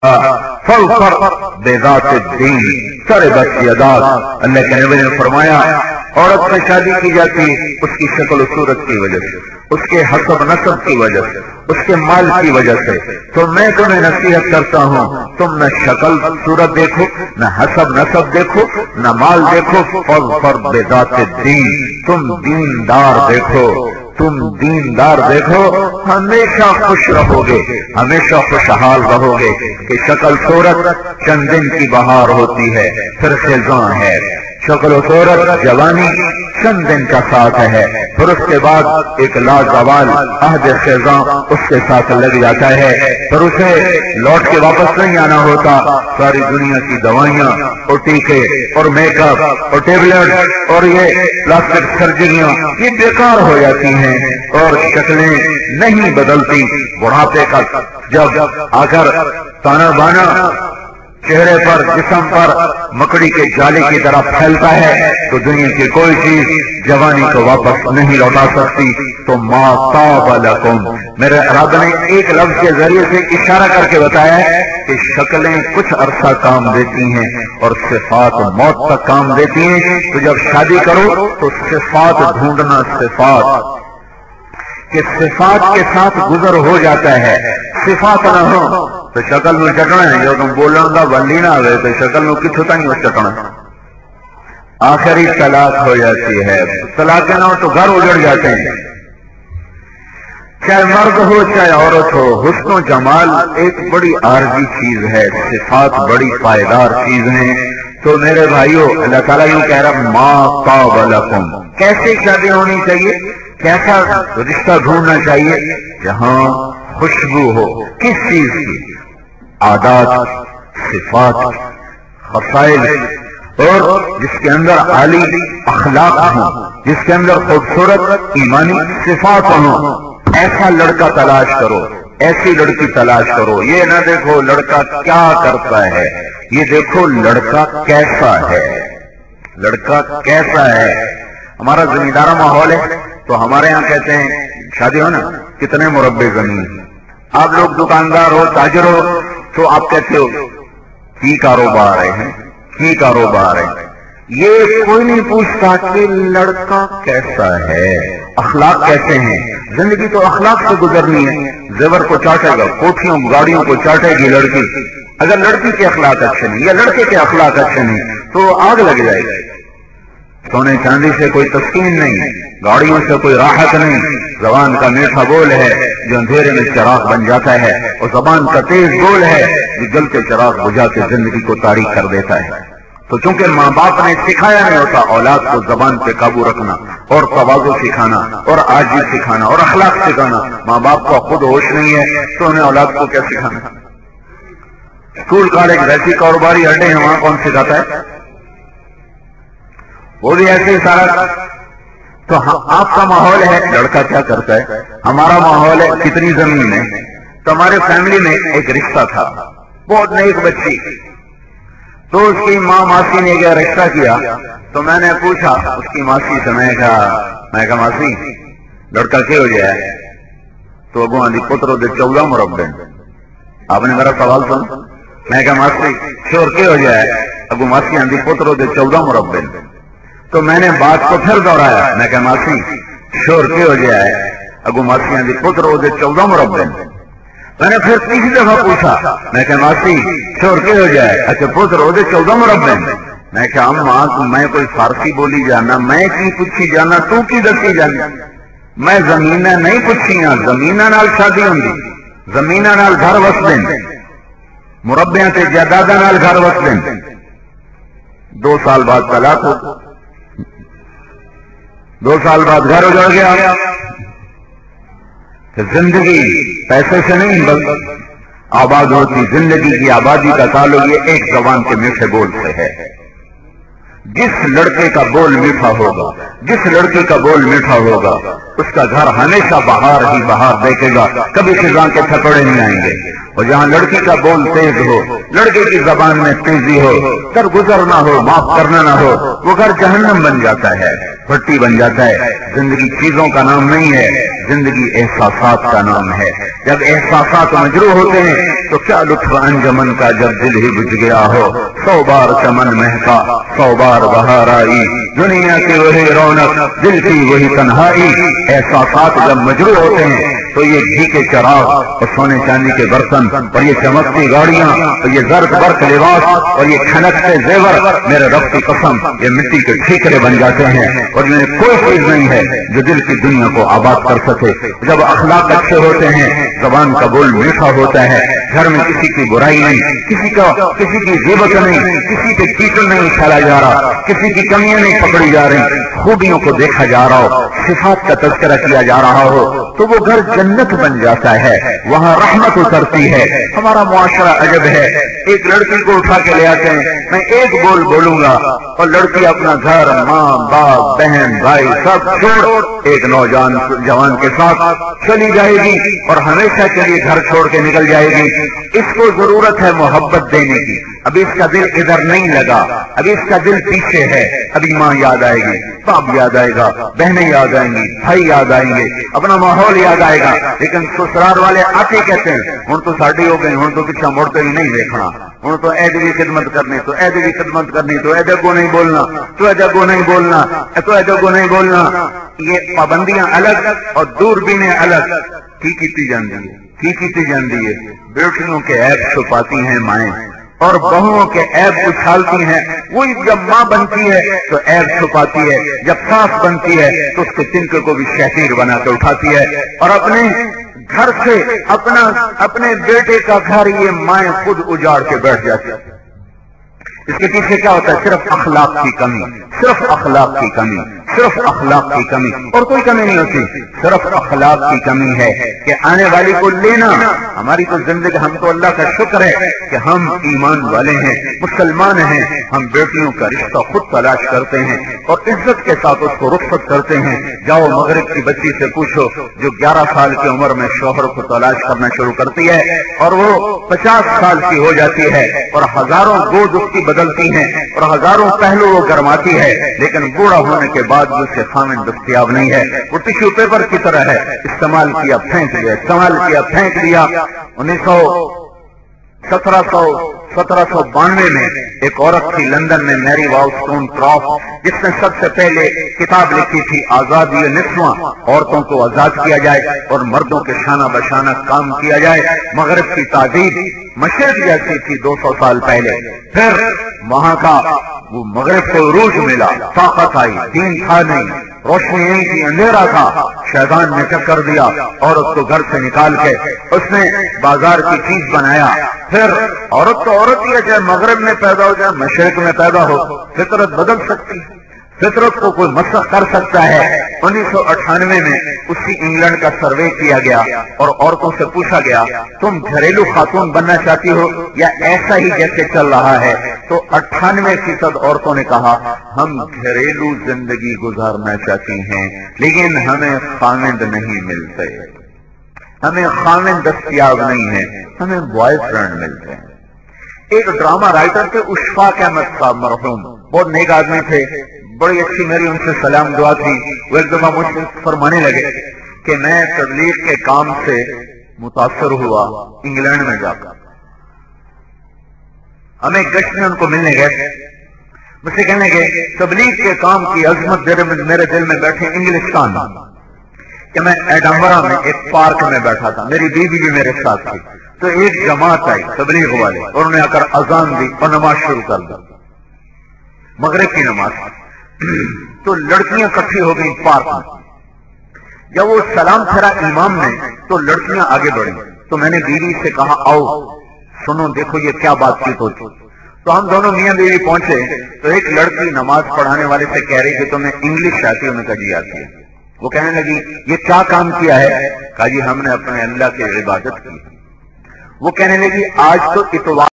फर बेदात दीन सारे बस यदात। अल्लाह के नबी ने फरमाया औरत से शादी की जाती उसकी शक्ल सूरत की वजह से, उसके हसब नसब की वजह से, उसके माल की वजह से। तो मैं तुम्हें नसीहत करता हूँ, तुम न शक्ल सूरत देखो, न हसब नसब देखो, न माल देखो। फर बेदात दीन, तुम दीनदार देखो, तुम दीनदार देखो, हमेशा खुश रहोगे, हमेशा खुशहाल रहोगे। कि शक्ल सूरत चंद दिन की बहार होती है, फिर खिज़ां है। शक्ल सूरत जवानी चंद दिन का साथ है, फिर उसके बाद एक लाजवाल अहद खिज़ां उसके साथ लग जाता है, फिर उसे लौट के वापस नहीं आना होता। सारी दुनिया की दवाइयां और टीके और मेकअप और टेबलेट और ये प्लास्टिक सर्जरियां ये बेकार हो जाती हैं और शक्लें नहीं बदलती। बुढ़ापे का जब आकर ताना बाना चेहरे पर, जिस्म पर मकड़ी के जाले की तरह फैलता है तो दुनिया की कोई चीज जवानी को वापस नहीं लौटा सकती। तो मा ताब लकुम, मेरे रब ने एक लफ्ज के जरिए से इशारा करके बताया है कि शक्लें कुछ अरसा काम देती हैं और सिफात मौत तक काम देती हैं। तो जब शादी करो तो सिफात ढूंढना, सिफात कि सिफात के साथ गुजर हो जाता है। सिफात ना हो तो शक्ल में चटना है, जो तुम बोलने का वली ना आवे तो शक्ल में किस होता नहीं, वो चटना। आखिरी तलाक हो जाती है, तलाक ना हो तो घर उजड़ जाते हैं। चाहे मर्द हो चाहे औरत हो, हुस्न जमाल एक बड़ी आरजी चीज है, सिफात बड़ी पायदार चीज है। तो मेरे भाइयों, अल्लाह ताला यूं कह रहा मा ताब लकुम, कैसे शादी होनी चाहिए, कैसा रिश्ता ढूंढना चाहिए जहां खुशबू हो, किस चीज की, आदात, सिफात, खसाइल और जिसके अंदर आली अखलाक हो, जिसके अंदर खूबसूरत ईमानी सिफात हो। ऐसा लड़का तलाश करो, ऐसी लड़की तलाश करो। ये ना देखो लड़का क्या करता है, ये देखो लड़का कैसा है, लड़का कैसा है। हमारा जमींदारा माहौल है तो हमारे यहाँ कहते हैं शादी हो ना कितने मुरब्बे जमीन। आप लोग दुकानदार हो, ताजर हो, तो आप कहते हो की कारोबार है, की कारोबार है। ये कोई नहीं पूछता कि लड़का कैसा है, अखलाक कैसे हैं। जिंदगी तो अखलाक से गुजरनी है। जेवर को चाटेगा, कोठियों गाड़ियों को चाटेगी लड़की। अगर लड़की के अखलाक अच्छे नहीं या लड़के के अखलाक अच्छे नहीं तो आग लग जाएगी। सोने चांदी से कोई तस्कीन नहीं, गाड़ियों से कोई राहत नहीं। जबान का मीठा बोल है जो अंधेरे में चिराग बन जाता है, और जबान का तेज बोल है जो जलते चिराग बुझा के जिंदगी को तारीक कर देता है। तो चूंकि माँ बाप ने सिखाया नहीं होता औलाद को जबान पे काबू रखना और तवाज़ु सिखाना और आजी सिखाना और अखलाक सिखाना, माँ बाप को खुद होश नहीं है तो उन्हें औलाद को क्या सिखाना। स्कूल कॉलेज वैसी कारोबारी अड्डे हैं, वहां कौन सिखाता है, वो भी ऐसे ही सारा। तो आपका माहौल है, लड़का क्या करता है, हमारा माहौल है कितनी जमीन है। तो हमारे फैमिली में एक रिश्ता था, बहुत नेक बच्ची, तो उसकी माँ मासी ने क्या रिश्ता किया। तो मैंने पूछा उसकी मासी से, मैं कहा मासी लड़का क्या हो गया है। तो अगो आंधी पुत्र दे 14 मुरब्बे। आपने मेरा सवाल सुन, मैं कहा मासी शोर क्या हो गया है। अगो मासी आंधी पुत्र दे 14 मुरब्बे। तो मैंने बात को फिर दोहराया, मैं कहा मासी शोर क्या हो गया है। अगो मासी आंधी पुत्र दे 14 मुरब्बे। मैंने फिर तीसरी दफा पूछा, मैं कहा मासी शोर क्या हो जाए। अच्छा पुत्र ओदे 14 मुरब्बे। मैं कहा अम्मा मैं कोई फारसी बोली जाना, मैं की पूछी जाना, तू की दसी जाना। मैं जमीना नहीं पूछिया, जमीना नाल शादी होंगी, जमीना नाल घर वसदे, मुरब्बियां ते जायदादां नाल घर वसदे। 2 साल बाद तलाक हो, 2 साल बाद घर उजड़ गया। जिंदगी पैसे से नहीं बल्कि आबाद होती, जिंदगी की आबादी का ताल्लुक ये एक जबान के मीठे बोल से है। जिस लड़के का बोल मीठा होगा, जिस लड़की का बोल मीठा होगा, उसका घर हमेशा बाहर ही बाहर देखेगा, कभी खिज़ां के थपड़े नहीं आएंगे। और जहां लड़की का बोल तेज हो, लड़के की जबान में तेजी हो, दरगुजर ना हो, माफ करना ना हो, वो घर जहन्नम बन जाता है। भट्टी बन जाता है। जिंदगी चीजों का नाम नहीं है, जिंदगी एहसासात का नाम है। जब एहसासात मजरू होते हैं तो क्या लुत्फ अंजमन का जब दिल ही बुझ गया हो। 100 बार चमन महका 100 बार बहार आई, दुनिया की वही रौनक दिल की वही तन्हाई। एहसासात जब मजरू होते हैं तो ये घी के चराग और सोने चांदी के बर्तन और ये चमकती गाड़ियां और ये जर्द बर्क लिबास और ये खनकते जेवर, मेरे रब की कसम, ये मिट्टी के ठीकरे बन जाते हैं और इनमें कोई चीज नहीं है जो दिल की दुनिया को आबाद कर सके। जब अखलाक अच्छे होते हैं, जबान का बोल मीठा होता है, घर में किसी की बुराई नहीं, किसी की ग़ीबत नहीं, किसी पे कीचड़ नहीं उछाला जा रहा, किसी की कमियां नहीं पकड़ी जा रही, खूबियों को देखा जा रहा हो, सिफात का तज़किरा किया जा रहा हो, तो वो घर जन्नत बन जाता है, वहां रहमत उतरती है। हमारा मुआशरा अजब है। एक लड़की को उठा के ले आते हैं, मैं एक बोल बोलूंगा और लड़की अपना घर, माँ बाप बहन भाई सब छोड़ एक नौजवान जवान के साथ चली जाएगी और हमेशा के लिए घर छोड़ के निकल जाएगी। इसको जरूरत है मोहब्बत देने की। अभी इसका दिल इधर नहीं लगा, अभी इसका दिल पीछे है। अभी माँ याद आएगी, बाप याद आएगा, बहनें याद आएंगी, भाई याद आएंगे, अपना माहौल याद आएगा। लेकिन ससुराल वाले आते कहते हैं हुण तो साड़ी हो गई, हुण तो पिछा मुड़ते ही नहीं देखना, हुण तो ऐद भी खिदमत करनी, तो ऐद भी खिदमत करनी, तो ऐद अगो नहीं बोलना, तो ऐद अगो नहीं बोलना, तो ऐद अगो नहीं बोलना। ये पाबंदियां अलग और दूरबीनें अलग की कीती जाती है। बेटियों के ऐब छुपाती हैं माएं और बहुओं के ऐब उछालती हैं। वही जब माँ बनती है तो ऐब छुपाती है, जब सास बनती है तो उसके तिनके को भी शहतीर बना के उठाती है और अपने घर से अपने बेटे का घर ये माएं खुद उजाड़ के बैठ जाती है। इसके पीछे क्या होता है? सिर्फ अखलाक की कमी, सिर्फ अखलाक की कमी, सिर्फ अखलाक की कमी, और कोई कमी नहीं होती। सिर्फ अखलाक की कमी है कि आने वाली को लेना। हमारी तो जिंदगी, हम तो अल्लाह का शुक्र है कि हम ईमान वाले हैं, मुसलमान हैं। हम बेटियों का रिश्ता खुद तलाश करते हैं और इज्जत के साथ उसको रुखसत करते हैं। जाओ मगरिब की बच्ची से पूछो जो 11 साल की उम्र में शौहर को तलाश करना शुरू करती है और वो 50 साल की हो जाती है और हजारों गोद उसकी बदलती हैं और हजारों पहलू वो गरमाती है, लेकिन बूढ़ा होने के बाद उससे खामिन दस्तयाब नहीं है। वो टिश्यू पेपर की तरह है, इस्तेमाल किया फेंक दिया, इस्तेमाल किया फेंक दिया। 1792 में एक औरत थी लंदन में, मैरी वाउस्टोनक्रॉफ्ट, जिसने सबसे पहले किताब लिखी थी आजादी निस्वां, औरतों को आजाद किया जाए और मर्दों के शाना बशाना काम किया जाए। मगरिब की ताजीब मशरक जैसी थी 200 साल पहले। फिर वहां का वो मगरिब को रूज मिला, ताकत आई, दीन था नहीं, रोशनी नहीं थी, अंधेरा था। शैतान ने चक्कर दिया, औरत को घर से निकाल के उसने बाजार की चीज बनाया। फिर औरत तो औरत ही है, चाहे मगरिब में पैदा हो चाहे मशरिक में पैदा हो, फितरत बदल सकती है, फितरत को कोई मसख कर सकता है। 1998 में उसी इंग्लैंड का सर्वे किया गया और औरतों से पूछा गया तुम घरेलू खातून बनना चाहती हो या ऐसा ही जैसे चल रहा है? तो 98% औरतों ने कहा हम घरेलू जिंदगी गुजारना चाहती हैं, लेकिन हमें खामिंद नहीं मिलते, हमें खामिंद दस्तयाब नहीं है, हमें बॉयफ्रेंड मिलते हैं। एक ड्रामा राइटर थे उशफाक अहमद साहब, मरहूम, बहुत नेक आदमी थे, बड़ी अच्छी मेरी उनसे सलाम दुआ थी। वो एक दफा मुझसे फरमाने लगे कि मैं तबलीग के काम से मुतासर हुआ इंग्लैंड में जाकर। हमें गश्त में उनको मिलने गए, मुझसे कहने लगे तबलीग के काम की अजमत मेरे दिल में बैठे इंग्लिस्तान कि मैं एडम्बरा में एक पार्क में बैठा था, मेरी बीवी भी मेरे साथ थी। तो एक जमात आई तबलीग वाले और उन्होंने आकर अजान दी और नमाज शुरू कर दी, मगरिब की नमाज। तो लड़कियां इकट्ठी हो गई पार्क में। जब वो सलाम फेरा इमाम ने तो लड़कियां आगे बढ़ी, तो मैंने बीवी से कहा आओ सुनो देखो ये क्या बातचीत होती। तो हम दोनों मियां बीवी पहुंचे तो एक लड़की नमाज पढ़ाने वाले से कह रही कि तुम्हें इंग्लिश आती है? उन्हें कहा जी आती है। वो कहने लगी ये क्या काम किया है? कहा जी हमने अपने अल्लाह की इबादत की। वो कहने लगी आज तो इतवार